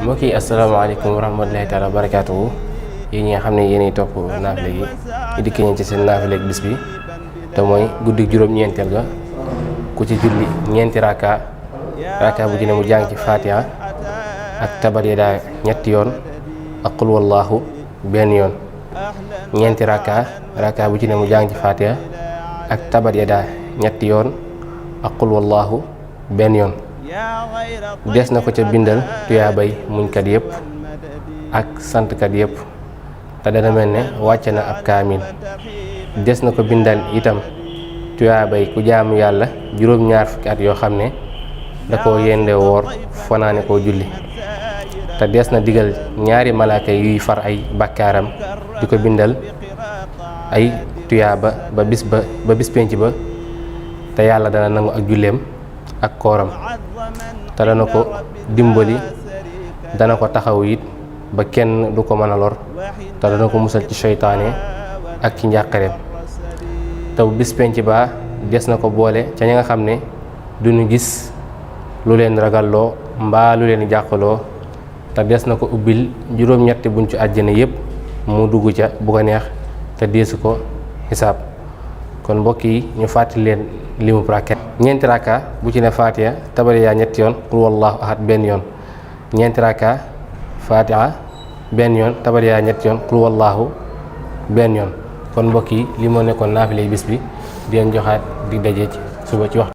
mbokk yi asalaamaaleykum wa rahmatulahi taala wa barakaatuhu yéen ñi nga xam ne yéenay topp naafile gi ñu dikk ñeen ci seen naafile bis bi te mooy guddi juróom-ñeenteel ga ku ci julli ñeenti raka bu ci ne mu jàng ci fatiha ak tabat yadaa ñetti yoon ak qul wallahu benn yoon ñeenti raka bu ci ne mu jàng ci fatiha ak tabat yadaa ñetti yoon ak qul wallahu benn yoon des na ko ca bindal tuyaabay muñkat yëpp ak santkat yëpp te dana mel ne wàcce na ab kaamil des na ko bindal itam tuyaabay ku jaamu yàlla juróom-ñaar fukki at yoo xam ne da koo yende woor fanaane koo julli te des na digal ñaari malaaka yuy far ay bakkaaram di ko bindal ay tuyaaba ba bis penc ba te yàlla dana nangu ak julleem ak kooram te dana ko dimbali dana ko taxaw it ba kenn du ko mën a lor te dana ko musal ci seytaane ak ci njàqareem te bis penc ba des na ko boole ca ñi nga xam ne duñu gis lu leen ragalloo mbaa lu leen jàqaloo te des na ko ubbil juróom-ñetti buntu àjjana yépp mu dugg ca bu ko neex te deesu ko xisaab kon mbokk yi ñu fàttali leen limu rakat ñeenti raka bu ci ne fatiha tabari yaa ñetti yoon qul wallahu ahad benn yoon ñeenti raka fatiha benn yoon tabari yaa ñetti yoon qul wallahu benn yoon kon mbokk yi li moo nekkoon naafile bis bi di leen joxaat di daje ci suba ci waxtu